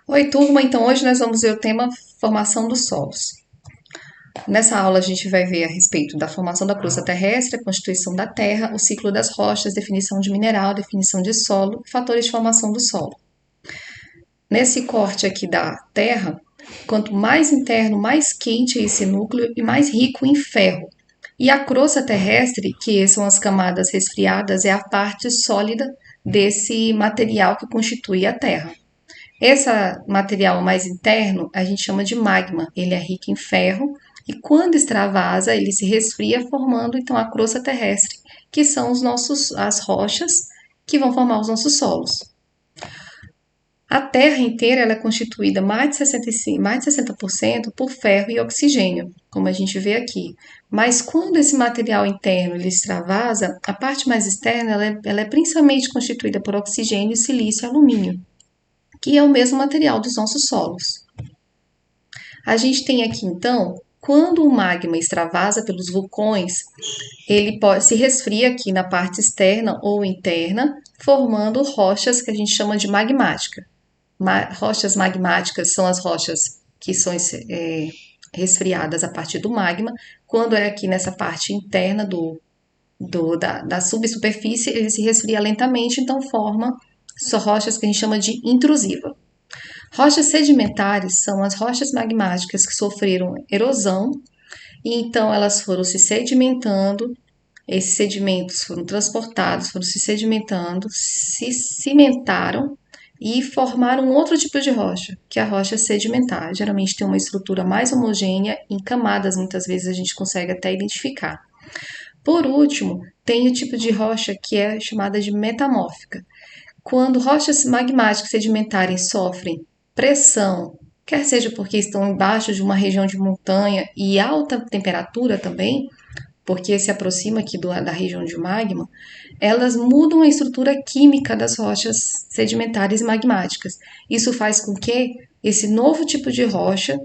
Oi, turma. Então, hoje nós vamos ver o tema formação dos solos. Nessa aula, a gente vai ver a respeito da formação da crosta terrestre, a constituição da terra, o ciclo das rochas, definição de mineral, definição de solo, fatores de formação do solo. Nesse corte aqui da terra, quanto mais interno, mais quente é esse núcleo e mais rico em ferro. E a crosta terrestre, que são as camadas resfriadas, é a parte sólida desse material que constitui a terra. Esse material mais interno a gente chama de magma. Ele é rico em ferro e quando extravasa, ele se resfria, formando então a crosta terrestre, que são as rochas que vão formar os nossos solos. A Terra inteira ela é constituída mais de 60% por ferro e oxigênio, como a gente vê aqui. Mas quando esse material interno ele extravasa, a parte mais externa ela é principalmente constituída por oxigênio, silício e alumínio, que é o mesmo material dos nossos solos. A gente tem aqui, então, quando o magma extravasa pelos vulcões, ele se resfria aqui na parte externa ou interna, formando rochas que a gente chama de magmática. Rochas magmáticas são as rochas que são resfriadas a partir do magma. Quando é aqui nessa parte interna da subsuperfície, ele se resfria lentamente, então forma rochas que a gente chama de intrusiva. Rochas sedimentares são as rochas magmáticas que sofreram erosão e então elas foram se sedimentando, esses sedimentos foram transportados, foram se sedimentando, se cimentaram e formaram outro tipo de rocha, que é a rocha sedimentar. Geralmente tem uma estrutura mais homogênea, em camadas muitas vezes a gente consegue até identificar. Por último, tem o tipo de rocha que é chamada de metamórfica. Quando rochas magmáticas sedimentares sofrem pressão, quer seja porque estão embaixo de uma região de montanha e alta temperatura também, porque se aproxima aqui da região de magma, elas mudam a estrutura química das rochas sedimentares magmáticas. Isso faz com que esse novo tipo de rocha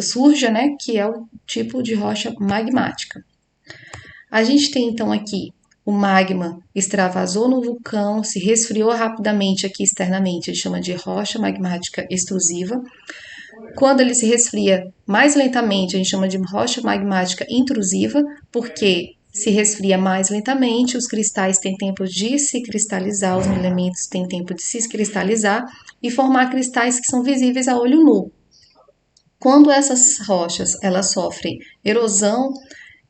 surja, né, que é o tipo de rocha magmática. A gente tem então aqui o magma extravasou no vulcão, se resfriou rapidamente aqui externamente, a gente chama de rocha magmática extrusiva. Quando ele se resfria mais lentamente, a gente chama de rocha magmática intrusiva, porque se resfria mais lentamente, os cristais têm tempo de se cristalizar, os elementos têm tempo de se cristalizar e formar cristais que são visíveis a olho nu. Quando essas rochas elas sofrem erosão,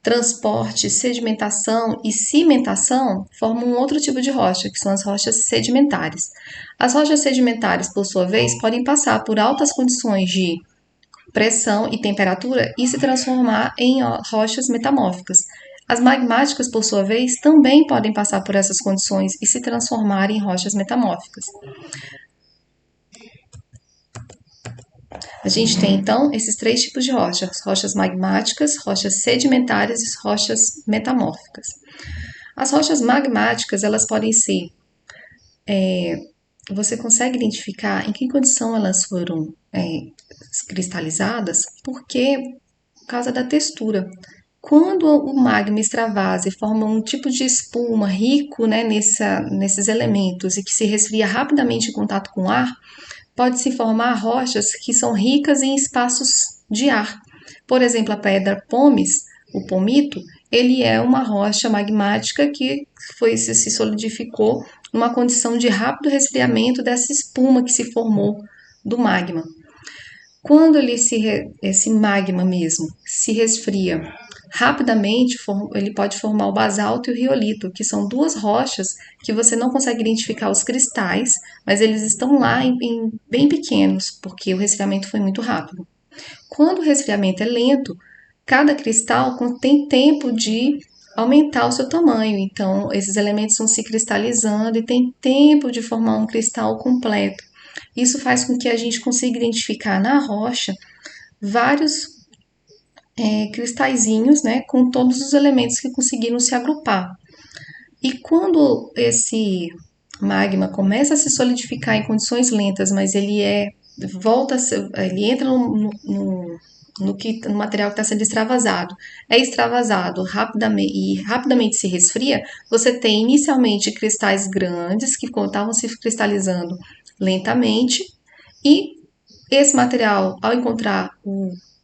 transporte, sedimentação e cimentação formam um outro tipo de rocha, que são as rochas sedimentares. As rochas sedimentares, por sua vez, podem passar por altas condições de pressão e temperatura e se transformar em rochas metamórficas. As magmáticas, por sua vez, também podem passar por essas condições e se transformar em rochas metamórficas. A gente tem, então, esses três tipos de rochas: rochas magmáticas, rochas sedimentares e rochas metamórficas. As rochas magmáticas, elas podem ser... você consegue identificar em que condição elas foram cristalizadas? Porque, por causa da textura. Quando o magma extravasa e forma um tipo de espuma rico, né, nesses elementos e que se resfria rapidamente em contato com o ar, pode-se formar rochas que são ricas em espaços de ar. Por exemplo, a pedra pómez, o pomito, ele é uma rocha magmática que se solidificou numa condição de rápido resfriamento dessa espuma que se formou do magma. Quando esse magma mesmo se resfria rapidamente, ele pode formar o basalto e o riolito, que são duas rochas que você não consegue identificar os cristais, mas eles estão lá bem pequenos, porque o resfriamento foi muito rápido. Quando o resfriamento é lento, cada cristal tem tempo de aumentar o seu tamanho, então esses elementos vão se cristalizando e tem tempo de formar um cristal completo. Isso faz com que a gente consiga identificar na rocha vários cristalzinhos, né, com todos os elementos que conseguiram se agrupar. E quando esse magma começa a se solidificar em condições lentas, mas ele entra no material que está sendo extravasado, é extravasado rapidamente e rapidamente se resfria, você tem inicialmente cristais grandes que estavam se cristalizando lentamente, E esse material, ao encontrar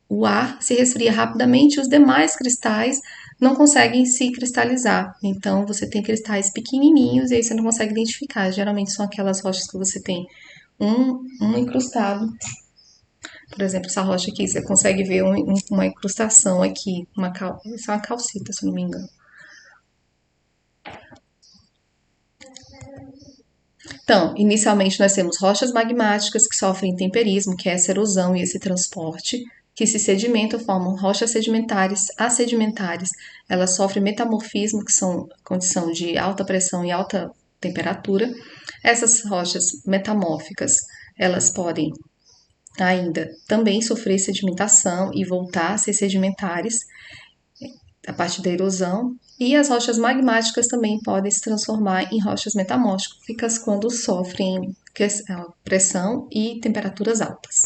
o ar, se resfria rapidamente e os demais cristais não conseguem se cristalizar. Então, você tem cristais pequenininhos e aí você não consegue identificar. Geralmente são aquelas rochas que você tem um incrustado. Por exemplo, essa rocha aqui, você consegue ver uma incrustação aqui. Isso é uma calcita, se eu não me engano. Então, inicialmente nós temos rochas magmáticas que sofrem intemperismo, que é essa erosão e esse transporte, que se sedimentam, formam rochas sedimentares, assedimentares. Elas sofrem metamorfismo, que são condição de alta pressão e alta temperatura. Essas rochas metamórficas, elas podem ainda também sofrer sedimentação e voltar a ser sedimentares a partir da erosão. E as rochas magmáticas também podem se transformar em rochas metamórficas quando sofrem pressão e temperaturas altas.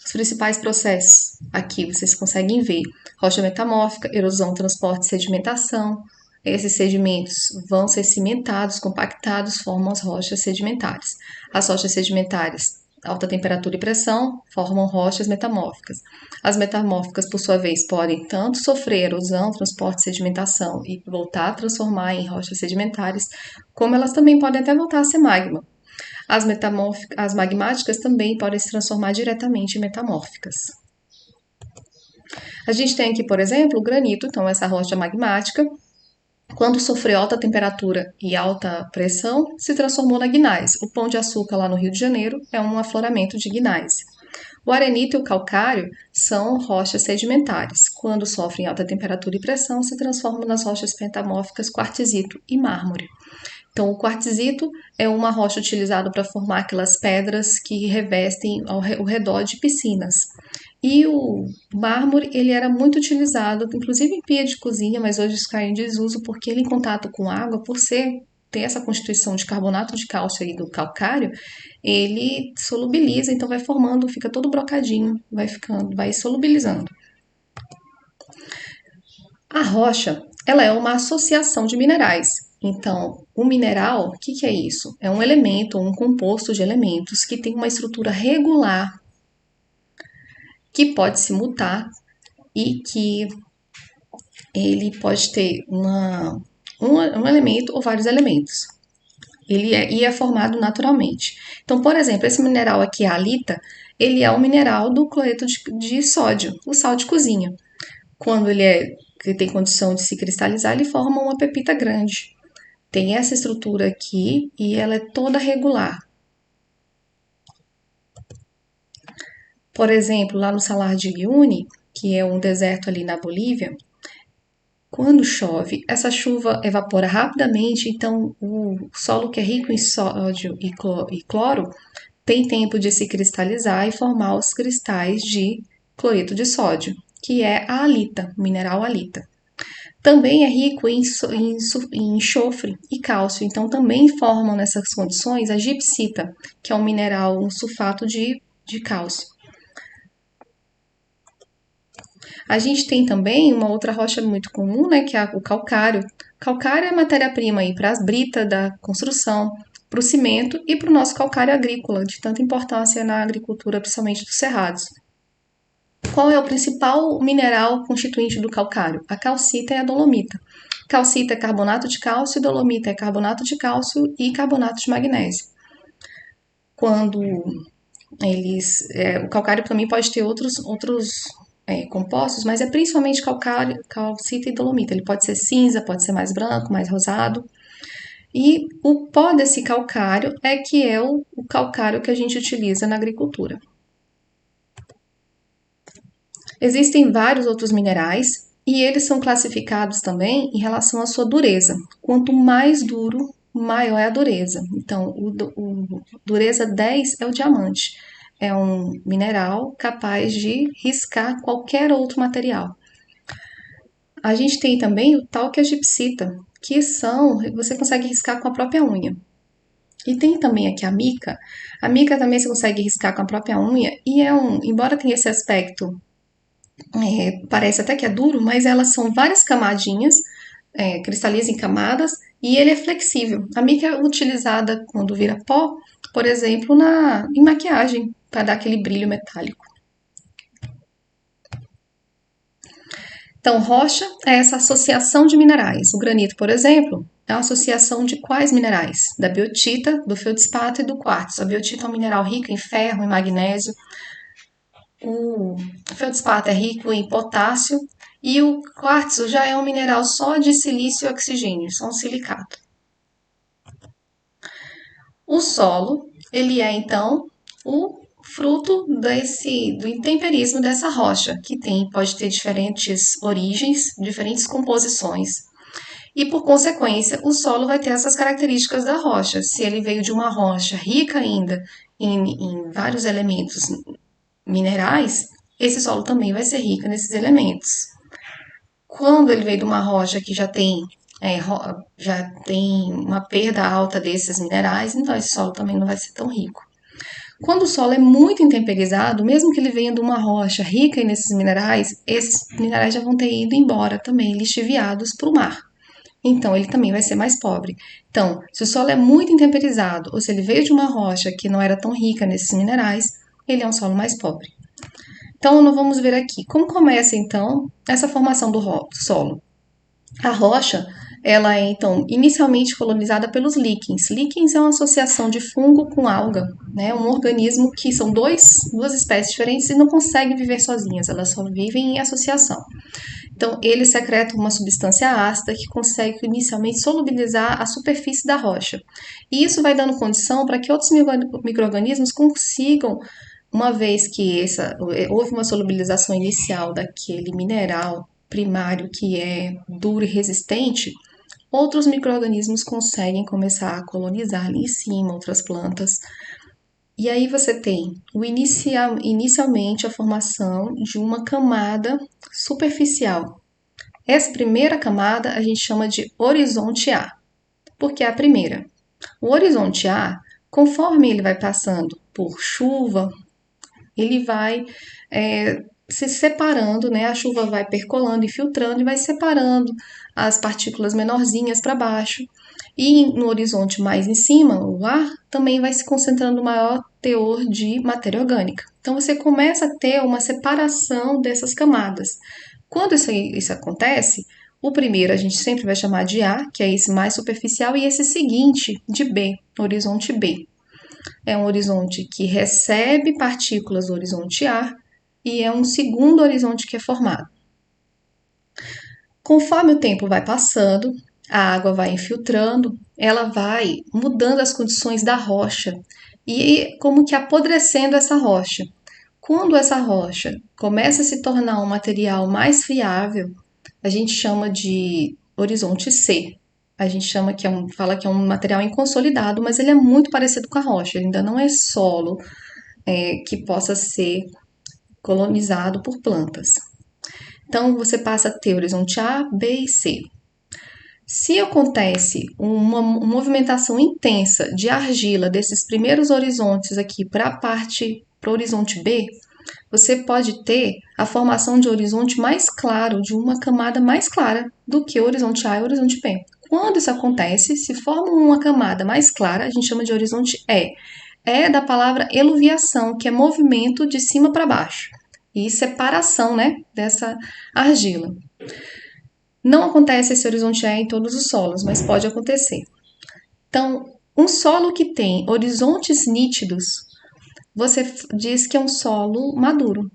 Os principais processos aqui vocês conseguem ver: rocha metamórfica, erosão, transporte, sedimentação. Esses sedimentos vão ser cimentados, compactados, formam as rochas sedimentares. As rochas sedimentares, alta temperatura e pressão, formam rochas metamórficas. As metamórficas, por sua vez, podem tanto sofrer erosão, transporte, sedimentação e voltar a transformar em rochas sedimentares, como elas também podem até voltar a ser magma. As magmáticas também podem se transformar diretamente em metamórficas. A gente tem aqui, por exemplo, o granito, então essa rocha magmática, quando sofreu alta temperatura e alta pressão, se transformou na gneiss. O Pão de Açúcar lá no Rio de Janeiro é um afloramento de gneiss. O arenito e o calcário são rochas sedimentares. Quando sofrem alta temperatura e pressão, se transformam nas rochas metamórficas quartzito e mármore. Então, o quartzito é uma rocha utilizada para formar aquelas pedras que revestem ao redor de piscinas. E o mármore, ele era muito utilizado, inclusive em pia de cozinha, mas hoje isso cai em desuso porque ele em contato com água, por ter essa constituição de carbonato de cálcio aí do calcário, ele solubiliza, então vai formando, fica todo brocadinho, vai solubilizando. A rocha, ela é uma associação de minerais. Então, o mineral, o que é isso? É um elemento, um composto de elementos que tem uma estrutura regular, que pode se mutar e que ele pode ter um elemento ou vários elementos. E é formado naturalmente. Então, por exemplo, esse mineral aqui, a halita, ele é um mineral do cloreto de sódio, o sal de cozinha. Quando ele tem condição de se cristalizar, ele forma uma pepita grande. Tem essa estrutura aqui e ela é toda regular. Por exemplo, lá no Salar de Uyuni, que é um deserto ali na Bolívia, quando chove, essa chuva evapora rapidamente, então o solo que é rico em sódio e cloro tem tempo de se cristalizar e formar os cristais de cloreto de sódio, que é a halita, o mineral halita. Também é rico em enxofre e cálcio, então também formam nessas condições a gipsita, que é um mineral, um sulfato de cálcio. A gente tem também uma outra rocha muito comum, né, que é o calcário. Calcário é matéria-prima para as britas da construção, para o cimento e para o nosso calcário agrícola, de tanta importância na agricultura, principalmente dos cerrados. Qual é o principal mineral constituinte do calcário? A calcita e a dolomita. Calcita é carbonato de cálcio, dolomita é carbonato de cálcio e carbonato de magnésio. Quando o calcário também pode ter outros compostos, mas é principalmente calcário, calcita e dolomita. Ele pode ser cinza, pode ser mais branco, mais rosado. E o pó desse calcário é que é o calcário que a gente utiliza na agricultura. Existem vários outros minerais e eles são classificados também em relação à sua dureza. Quanto mais duro, maior é a dureza. Então, o dureza 10 é o diamante. É um mineral capaz de riscar qualquer outro material. A gente tem também o talco e a gipsita, que você consegue riscar com a própria unha. E tem também aqui a mica. A mica também você consegue riscar com a própria unha e embora tenha esse aspecto, parece até que é duro, mas elas são várias camadinhas, cristaliza em camadas e ele é flexível. A mica é utilizada quando vira pó por exemplo, em maquiagem, para dar aquele brilho metálico. Então, rocha é essa associação de minerais. O granito, por exemplo, é uma associação de quais minerais? Da biotita, do feldspato e do quartzo. A biotita é um mineral rico em ferro, em magnésio. O feldspato é rico em potássio e o quartzo já é um mineral só de silício e oxigênio, só um silicato. O solo, ele é então o fruto do intemperismo dessa rocha, que pode ter diferentes origens, diferentes composições. E, por consequência, o solo vai ter essas características da rocha. Se ele veio de uma rocha rica ainda em vários elementos minerais, esse solo também vai ser rico nesses elementos. Quando ele veio de uma rocha que já tem uma perda alta desses minerais, então esse solo também não vai ser tão rico. Quando o solo é muito intemperizado, mesmo que ele venha de uma rocha rica nesses minerais, esses minerais já vão ter ido embora também, lixiviados para o mar. Então, ele também vai ser mais pobre. Então, se o solo é muito intemperizado, ou se ele veio de uma rocha que não era tão rica nesses minerais, ele é um solo mais pobre. Então, nós vamos ver aqui como começa, então, essa formação do solo. A rocha, ela é, então, inicialmente colonizada pelos líquens. Líquens é uma associação de fungo com alga, né? Um organismo que são duas espécies diferentes e não conseguem viver sozinhas, elas só vivem em associação. Então, ele secreta uma substância ácida que consegue inicialmente solubilizar a superfície da rocha. E isso vai dando condição para que outros micro-organismos consigam, uma vez que houve uma solubilização inicial daquele mineral primário que é duro e resistente, outros micro-organismos conseguem começar a colonizar ali em cima, outras plantas. E aí você tem inicialmente a formação de uma camada superficial. Essa primeira camada a gente chama de horizonte A, porque é a primeira. O horizonte A, conforme ele vai passando por chuva, ele vai se separando, né? A chuva vai percolando e filtrando e vai separando as partículas menorzinhas para baixo. E no horizonte mais em cima, o ar também vai se concentrando maior teor de matéria orgânica. Então você começa a ter uma separação dessas camadas. Quando isso acontece, o primeiro a gente sempre vai chamar de A, que é esse mais superficial, e esse seguinte de B, horizonte B. É um horizonte que recebe partículas do horizonte A e é um segundo horizonte que é formado. Conforme o tempo vai passando, a água vai infiltrando, ela vai mudando as condições da rocha e como que apodrecendo essa rocha. Quando essa rocha começa a se tornar um material mais friável, a gente chama de horizonte C. A gente fala que é um material inconsolidado, mas ele é muito parecido com a rocha, ele ainda não é solo que possa ser colonizado por plantas. Então, você passa a ter horizonte A, B e C. Se acontece uma movimentação intensa de argila desses primeiros horizontes aqui para o horizonte B, você pode ter a formação de horizonte mais claro, de uma camada mais clara do que o horizonte A e o horizonte B. Quando isso acontece, se forma uma camada mais clara, a gente chama de horizonte E. É da palavra eluviação, que é movimento de cima para baixo e separação, né, dessa argila. Não acontece esse horizonte E em todos os solos, mas pode acontecer. Então, um solo que tem horizontes nítidos, você diz que é um solo maduro.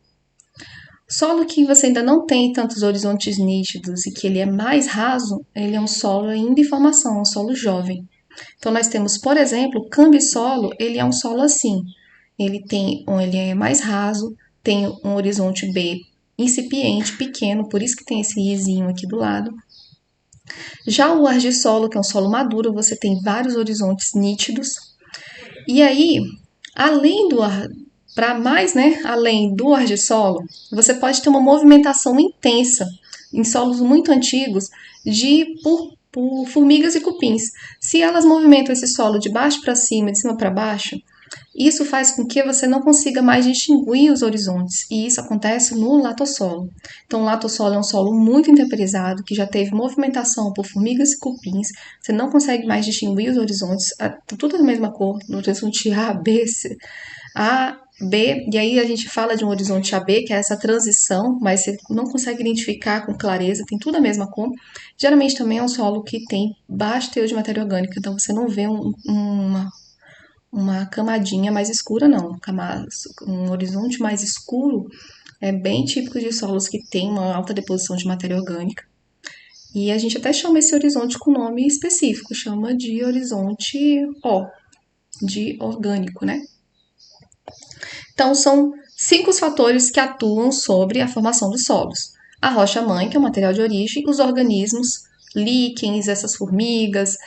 Solo que você ainda não tem tantos horizontes nítidos e que ele é mais raso, ele é um solo ainda em formação, um solo jovem. Então, nós temos, por exemplo, o cambissolo, ele é um solo assim. Ele é mais raso, tem um horizonte B incipiente, pequeno, por isso que tem esse izinho aqui do lado. Já o argissolo, que é um solo maduro, você tem vários horizontes nítidos. E aí, além do argissolo, você pode ter uma movimentação intensa em solos muito antigos por formigas e cupins. Se elas movimentam esse solo de baixo para cima, de cima para baixo, Isso faz com que você não consiga mais distinguir os horizontes, e isso acontece no latossolo. Então, o latossolo é um solo muito intemperizado, que já teve movimentação por formigas e cupins, você não consegue mais distinguir os horizontes, tudo da mesma cor, no horizonte A, B, C, A, B, e aí a gente fala de um horizonte AB, que é essa transição, mas você não consegue identificar com clareza, tem tudo a mesma cor. Geralmente também é um solo que tem baixo teor de matéria orgânica, então você não vê uma camadinha mais escura, não. Um horizonte mais escuro é bem típico de solos que tem uma alta deposição de matéria orgânica. E a gente até chama esse horizonte com nome específico, chama de horizonte O, de orgânico, né? Então, são 5 os fatores que atuam sobre a formação dos solos. A rocha-mãe, que é o material de origem, os organismos, líquens, essas formigas,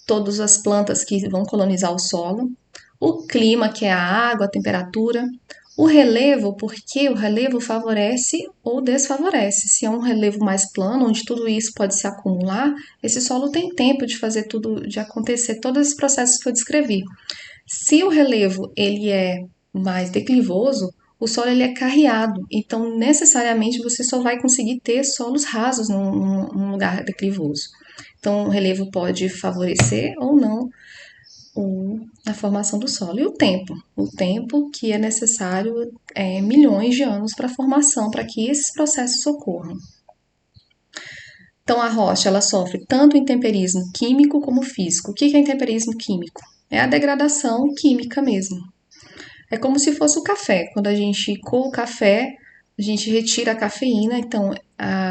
todas as plantas que vão colonizar o solo, o clima, que é a água, a temperatura, o relevo, porque o relevo favorece ou desfavorece. Se é um relevo mais plano, onde tudo isso pode se acumular, esse solo tem tempo de fazer tudo, de acontecer todos esses processos que eu descrevi. Se o relevo ele é mais declivoso, o solo ele é carreado, então necessariamente você só vai conseguir ter solos rasos num lugar declivoso. Então, o relevo pode favorecer ou não a formação do solo. E o tempo que é necessário milhões de anos para a formação, para que esses processos ocorram. Então, a rocha ela sofre tanto intemperismo químico como físico. O que é intemperismo químico? É a degradação química mesmo. É como se fosse o café. Quando a gente coa o café, a gente retira a cafeína. Então,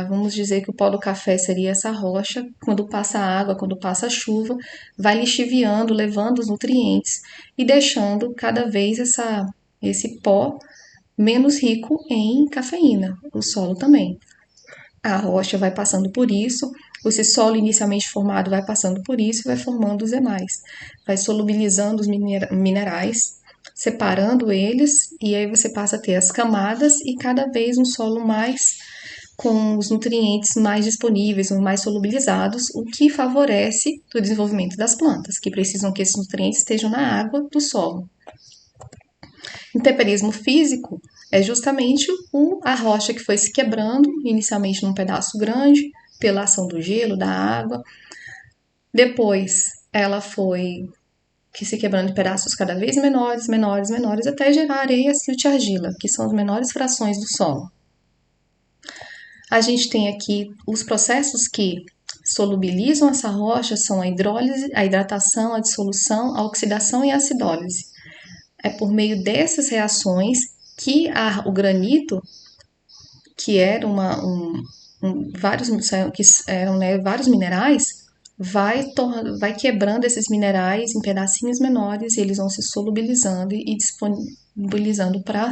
vamos dizer que o pó do café seria essa rocha. Quando passa a água, quando passa a chuva, vai lixiviando, levando os nutrientes e deixando cada vez esse pó menos rico em cafeína. O solo também. A rocha vai passando por isso, esse solo inicialmente formado vai passando por isso e vai formando os demais. Vai solubilizando os minerais, separando eles, e aí você passa a ter as camadas e cada vez um solo mais com os nutrientes mais disponíveis, mais solubilizados, o que favorece o desenvolvimento das plantas, que precisam que esses nutrientes estejam na água do solo. Intemperismo físico é justamente a rocha que foi se quebrando, inicialmente num pedaço grande, pela ação do gelo, da água. Depois ela foi se quebrando em pedaços cada vez menores, menores, menores, até gerar areia, silt e argila, que são as menores frações do solo. A gente tem aqui os processos que solubilizam essa rocha, são a hidrólise, a hidratação, a dissolução, a oxidação e a acidólise. É por meio dessas reações que o granito, que era vários minerais, vai quebrando esses minerais em pedacinhos menores e eles vão se solubilizando e disponibilizando para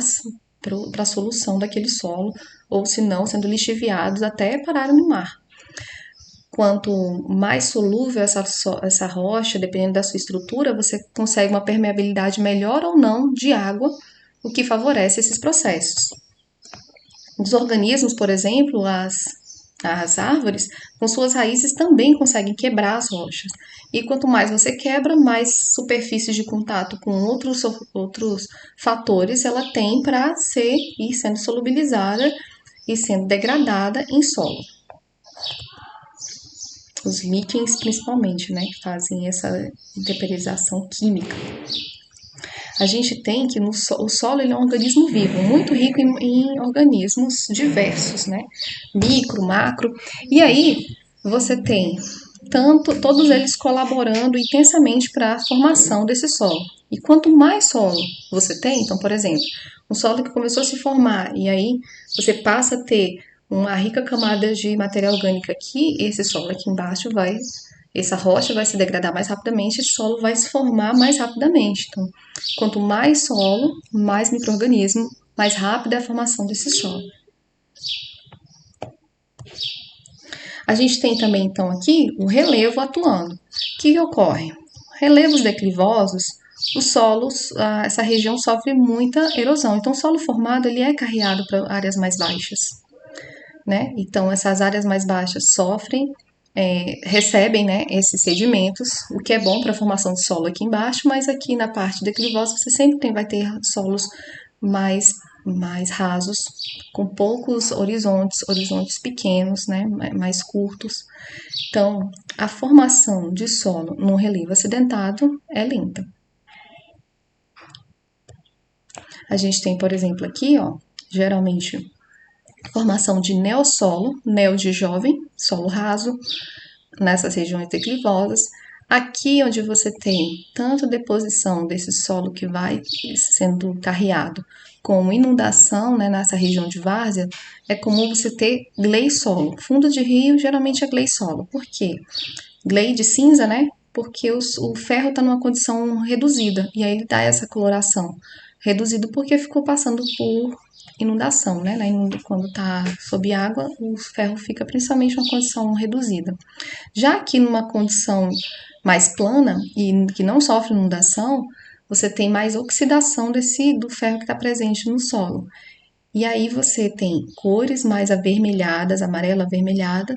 a solução daquele solo, ou se não, sendo lixiviados até parar no mar. Quanto mais solúvel essa rocha, dependendo da sua estrutura, você consegue uma permeabilidade melhor ou não de água, o que favorece esses processos. Os organismos, por exemplo, as árvores, com suas raízes também conseguem quebrar as rochas. E quanto mais você quebra, mais superfícies de contato com outros fatores ela tem para ir sendo solubilizada e sendo degradada em solo. Os líquens, principalmente, né, que fazem essa intemperização química. A gente tem que o solo ele é um organismo vivo, muito rico em organismos diversos, né? Micro, macro. E aí você tem todos eles colaborando intensamente para a formação desse solo. E quanto mais solo você tem, então, por exemplo, um solo que começou a se formar e aí você passa a ter uma rica camada de matéria orgânica aqui, esse solo aqui embaixo essa rocha vai se degradar mais rapidamente, esse solo vai se formar mais rapidamente. Então, quanto mais solo, mais micro-organismo, mais rápida é a formação desse solo. A gente tem também, então, aqui o relevo atuando. O que ocorre? Relevos declivosos, os solos, essa região sofre muita erosão. Então, o solo formado ele é carreado para áreas mais baixas, né? Então, essas áreas mais baixas sofrem recebem, né, esses sedimentos, o que é bom para a formação de solo aqui embaixo, mas aqui na parte declivosa você sempre vai ter solos mais rasos, com poucos horizontes pequenos, né, mais curtos. Então, a formação de solo num relevo acidentado é lenta. A gente tem, por exemplo, aqui, ó, geralmente formação de neossolo, neo de jovem, solo raso, nessas regiões declivosas. Aqui onde você tem tanto deposição desse solo que vai sendo carreado, como inundação, né, nessa região de várzea, é comum você ter gleissolo. Fundo de rio geralmente é gleissolo. Por quê? Glei de cinza, né? Porque o ferro está numa condição reduzida e aí ele dá essa coloração. Reduzido porque ficou passando por inundação, né? Quando está sob água, o ferro fica principalmente em uma condição reduzida. Já que numa condição mais plana e que não sofre inundação, você tem mais oxidação do ferro que está presente no solo. E aí você tem cores mais avermelhadas, amarela avermelhada,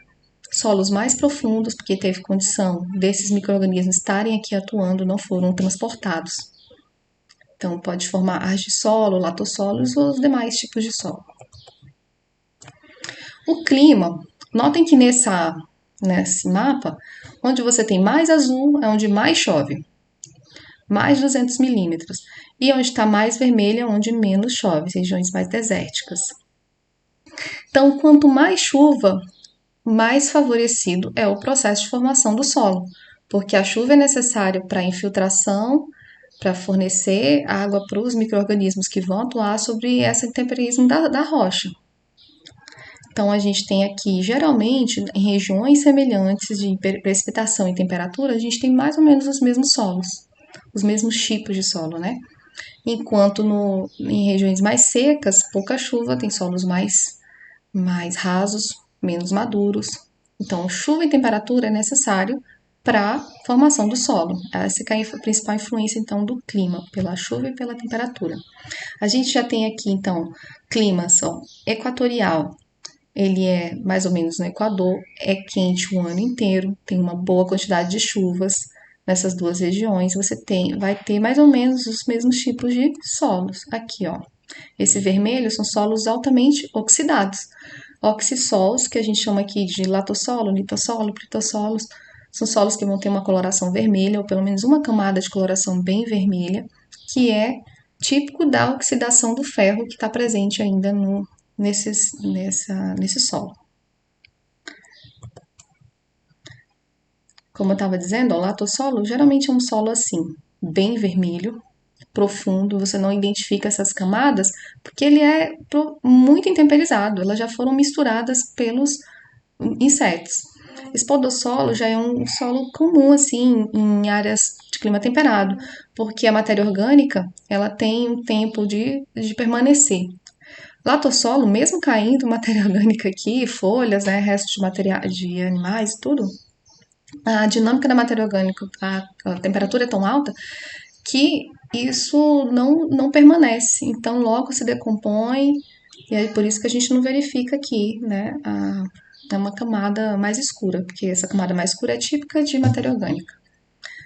solos mais profundos, porque teve condição desses micro-organismos estarem aqui atuando, não foram transportados. Então, pode formar argissolo, latossolos ou os demais tipos de solo. O clima, notem que nesse mapa, onde você tem mais azul é onde mais chove, mais 200 milímetros, e onde está mais vermelho é onde menos chove, regiões mais desérticas. Então, quanto mais chuva, mais favorecido é o processo de formação do solo, porque a chuva é necessária para a infiltração, para fornecer água para os micro-organismos que vão atuar sobre esse temperismo da rocha. Então, a gente tem aqui, geralmente, em regiões semelhantes de precipitação e temperatura, a gente tem mais ou menos os mesmos solos, os mesmos tipos de solo, né? Enquanto em regiões mais secas, pouca chuva, tem solos mais rasos, menos maduros. Então, chuva e temperatura é necessário para a formação do solo. Essa é a principal influência, então, do clima, pela chuva e pela temperatura. A gente já tem aqui, então, clima equatorial. Ele é mais ou menos no Equador, é quente o ano inteiro, tem uma boa quantidade de chuvas nessas duas regiões. Você vai ter mais ou menos os mesmos tipos de solos. Aqui, ó. Esse vermelho são solos altamente oxidados. Oxissolos, que a gente chama aqui de latossolo, litossolo, plitossolos, são solos que vão ter uma coloração vermelha, ou pelo menos uma camada de coloração bem vermelha, que é típico da oxidação do ferro que está presente ainda nesse solo. Como eu estava dizendo, o latossolo geralmente é um solo assim, bem vermelho, profundo, você não identifica essas camadas, porque ele é muito intemperizado, elas já foram misturadas pelos insetos. Esse podossolo já é um solo comum, assim, em áreas de clima temperado, porque a matéria orgânica, ela tem um tempo de permanecer. Latossolo, mesmo caindo matéria orgânica aqui, folhas, né, restos de material de animais, tudo, a dinâmica da matéria orgânica, a temperatura é tão alta que isso não permanece. Então, logo se decompõe, e é por isso que a gente não verifica aqui, né, uma camada mais escura, porque essa camada mais escura é típica de matéria orgânica.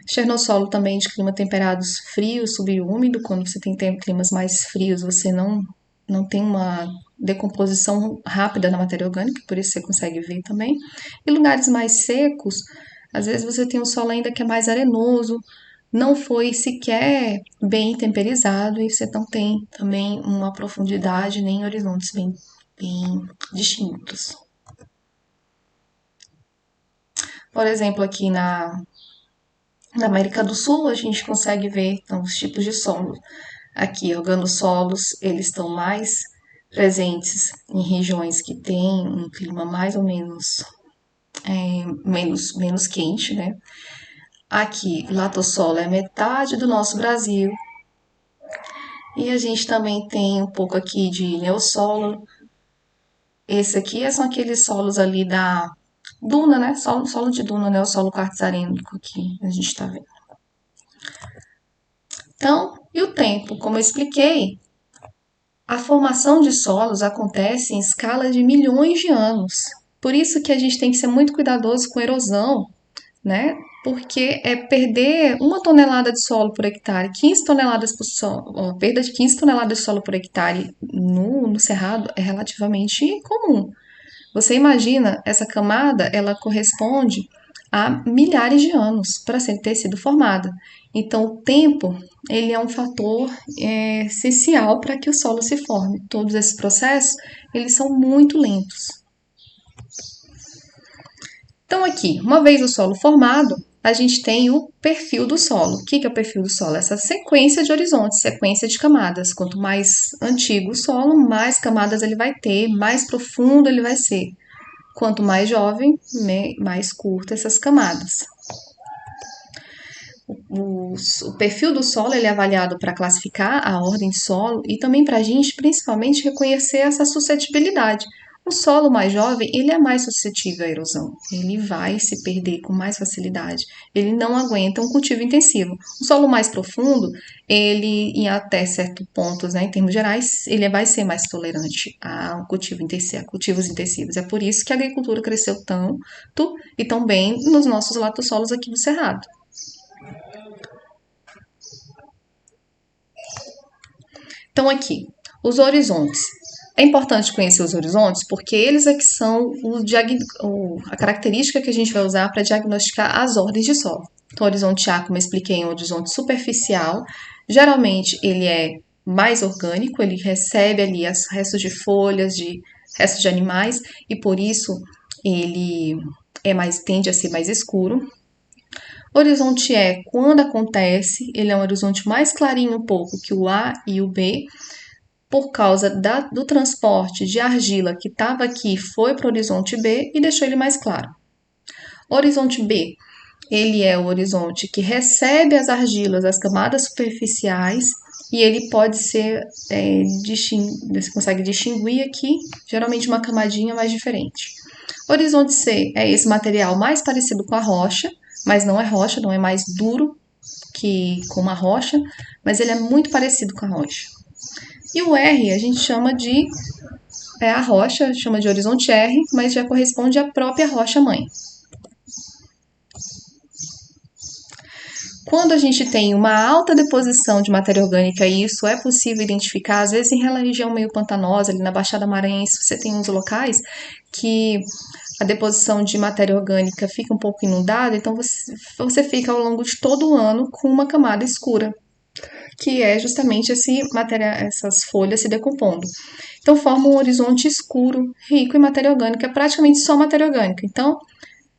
Chernossolo também de clima temperados frios, subúmido. Quando você tem climas mais frios, você não tem uma decomposição rápida da matéria orgânica, por isso você consegue ver também. E lugares mais secos, às vezes você tem um solo ainda que é mais arenoso, não foi sequer bem temperizado e você não tem também uma profundidade nem horizontes bem distintos. Por exemplo, aqui na América do Sul, a gente consegue ver então, os tipos de solo. Aqui, organossolos, eles estão mais presentes em regiões que têm um clima mais ou menos menos quente, né? Aqui, latossolo é metade do nosso Brasil. E a gente também tem um pouco aqui de neossolo. Esse aqui são aqueles solos ali da duna, né? Solo de duna, né? O solo quartzarínico que a gente está vendo. Então, e o tempo? Como eu expliquei, a formação de solos acontece em escala de milhões de anos. Por isso que a gente tem que ser muito cuidadoso com erosão, né? Porque perder 1 tonelada de solo por hectare, 15 toneladas por solo, perda de 15 toneladas de solo por hectare no cerrado é relativamente comum. Você imagina, essa camada, ela corresponde a milhares de anos para ter sido formada. Então, o tempo, ele é um fator essencial para que o solo se forme. Todos esses processos, eles são muito lentos. Então, aqui, uma vez o solo formado, a gente tem o perfil do solo. O que é o perfil do solo? Essa sequência de horizontes, sequência de camadas. Quanto mais antigo o solo, mais camadas ele vai ter, mais profundo ele vai ser. Quanto mais jovem, mais curta essas camadas. O perfil do solo ele é avaliado para classificar a ordem de solo e também para a gente, principalmente, reconhecer essa suscetibilidade. O solo mais jovem, ele é mais suscetível à erosão. Ele vai se perder com mais facilidade. Ele não aguenta um cultivo intensivo. O solo mais profundo, ele, em até certos pontos, né, em termos gerais, ele vai ser mais tolerante a cultivos intensivos. É por isso que a agricultura cresceu tanto e tão bem nos nossos latossolos aqui do Cerrado. Então, aqui, os horizontes. É importante conhecer os horizontes porque eles é que são a característica que a gente vai usar para diagnosticar as ordens de solo. Então, o horizonte A, como eu expliquei, é um horizonte superficial. Geralmente, ele é mais orgânico, ele recebe ali restos de folhas, restos de animais, e por isso ele tende a ser mais escuro. Horizonte E, quando acontece, ele é um horizonte mais clarinho um pouco que o A e o B, por causa do transporte de argila que estava aqui, foi para o horizonte B e deixou ele mais claro. Horizonte B, ele é o horizonte que recebe as argilas, as camadas superficiais, e ele pode ser, você consegue distinguir aqui, geralmente uma camadinha mais diferente. Horizonte C é esse material mais parecido com a rocha, mas não é rocha, não é mais duro que com uma rocha, mas ele é muito parecido com a rocha. E o R a gente chama de a rocha, chama de horizonte R, mas já corresponde à própria rocha mãe. Quando a gente tem uma alta deposição de matéria orgânica, e isso é possível identificar, às vezes em região meio pantanosa, ali na Baixada Maranhense, você tem uns locais que a deposição de matéria orgânica fica um pouco inundada, então você fica ao longo de todo o ano com uma camada escura, que é justamente essas folhas se decompondo. Então forma um horizonte escuro, rico em matéria orgânica, praticamente só matéria orgânica. Então,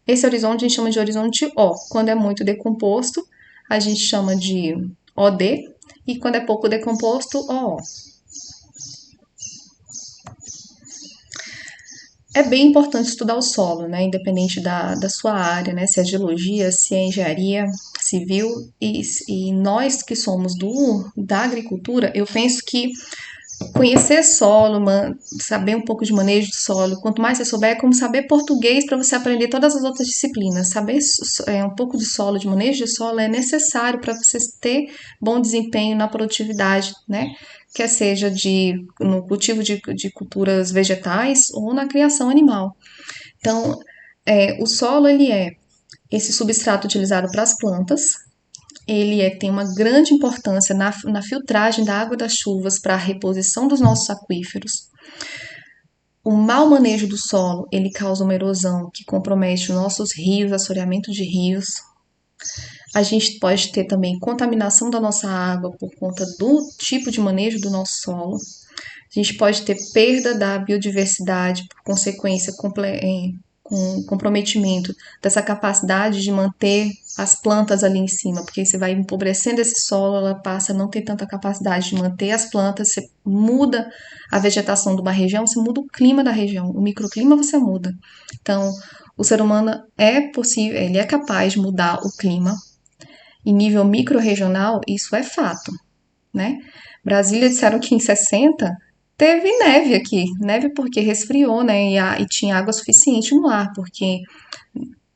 esse horizonte a gente chama de horizonte O. Quando é muito decomposto, a gente chama de OD, e quando é pouco decomposto, OO. É bem importante estudar o solo, né? Independente da sua área, né? Se é geologia, se é engenharia civil, e nós que somos da agricultura, eu penso que conhecer solo, saber um pouco de manejo de solo, quanto mais você souber, é como saber português para você aprender todas as outras disciplinas. Saber um pouco de solo, de manejo de solo, é necessário para você ter bom desempenho na produtividade, né? Quer seja no cultivo de culturas vegetais ou na criação animal. Então, o solo, ele é esse substrato utilizado para as plantas, ele tem uma grande importância na filtragem da água das chuvas para a reposição dos nossos aquíferos. O mau manejo do solo, ele causa uma erosão que compromete os nossos rios, assoreamento de rios. A gente pode ter também contaminação da nossa água por conta do tipo de manejo do nosso solo. A gente pode ter perda da biodiversidade por consequência com comprometimento dessa capacidade de manter as plantas ali em cima, porque você vai empobrecendo esse solo, ela passa a não ter tanta capacidade de manter as plantas, você muda a vegetação de uma região, você muda o clima da região, o microclima você muda. Então, o ser humano ele é capaz de mudar o clima. Em nível micro-regional, isso é fato, né? Brasília disseram que em 60 teve neve aqui. Neve porque resfriou, né? E tinha água suficiente no ar, porque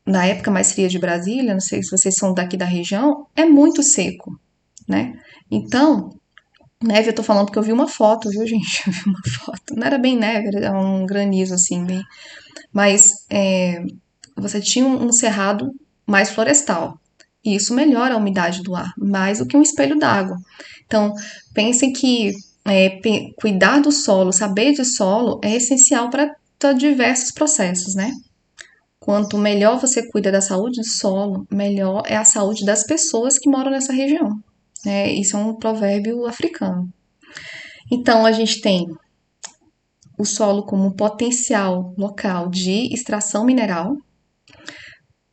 na época mais fria de Brasília, não sei se vocês são daqui da região, é muito seco, né? Então, neve eu tô falando porque eu vi uma foto, viu, gente? Eu vi uma foto. Não era bem neve, era um granizo, assim, bem... mas você tinha um cerrado mais florestal. E isso melhora a umidade do ar, mais do que um espelho d'água. Então, pensem que cuidar do solo, saber de solo, é essencial para diversos processos, né? Quanto melhor você cuida da saúde do solo, melhor é a saúde das pessoas que moram nessa região. Isso é um provérbio africano. Então, a gente tem o solo como um potencial local de extração mineral,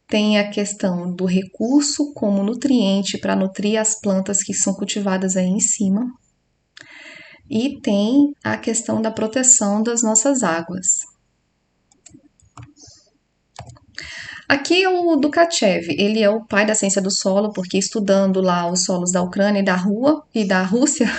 tem a questão do recurso como nutriente para nutrir as plantas que são cultivadas aí em cima, e tem a questão da proteção das nossas águas. Aqui é o Dukachev, ele é o pai da ciência do solo, porque estudando lá os solos da Ucrânia e da Rússia,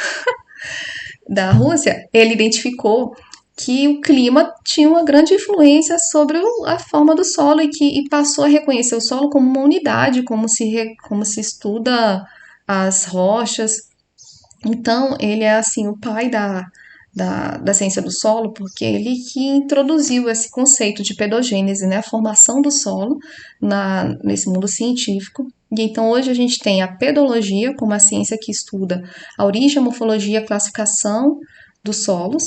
ele identificou que o clima tinha uma grande influência sobre a forma do solo e passou a reconhecer o solo como uma unidade, como se estuda as rochas. Então, ele é assim o pai da ciência do solo, porque ele que introduziu esse conceito de pedogênese, né, a formação do solo nesse mundo científico. E então hoje a gente tem a pedologia como a ciência que estuda a origem, a morfologia, a classificação dos solos.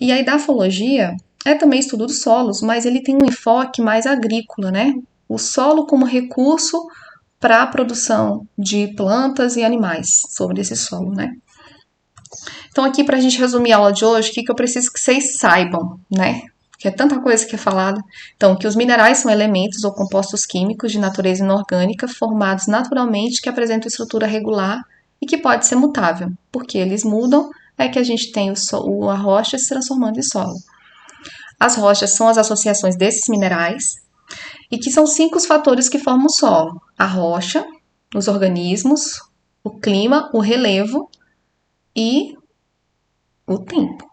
E a edafologia é também estudo dos solos, mas ele tem um enfoque mais agrícola, né? O solo como recurso para a produção de plantas e animais sobre esse solo, né? Então, aqui, para a gente resumir a aula de hoje, o que eu preciso que vocês saibam, né? Que é tanta coisa que é falada. Então, que os minerais são elementos ou compostos químicos de natureza inorgânica formados naturalmente que apresentam estrutura regular e que pode ser mutável. Porque eles mudam, é que a gente tem a rocha se transformando em solo. As rochas são as associações desses minerais e que são 5 os fatores que formam o solo: a rocha, os organismos, o clima, o relevo e o tempo.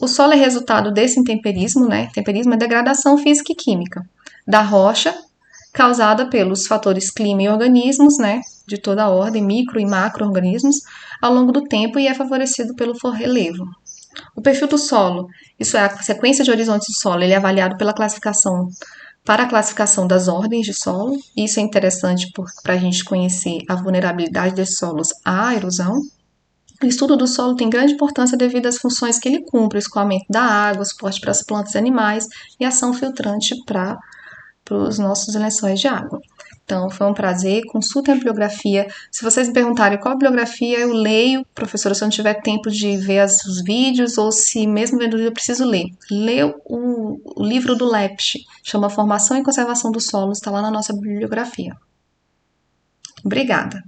O solo é resultado desse intemperismo, né? Temperismo é degradação física e química da rocha, causada pelos fatores clima e organismos, né? De toda a ordem, micro e macro-organismos, ao longo do tempo e é favorecido pelo relevo. O perfil do solo, isso é a sequência de horizontes do solo, ele é avaliado pela classificação, para a classificação das ordens de solo. Isso é interessante para a gente conhecer a vulnerabilidade desses solos à erosão. O estudo do solo tem grande importância devido às funções que ele cumpre: o escoamento da água, suporte para as plantas e animais e ação filtrante para os nossos lençóis de água. Então, foi um prazer. Consultem a bibliografia. Se vocês me perguntarem qual bibliografia, eu leio, professora, se eu não tiver tempo de ver os vídeos ou se mesmo vendo o livro eu preciso ler. Leia o livro do Lepsch, chama Formação e Conservação do Solo, está lá na nossa bibliografia. Obrigada.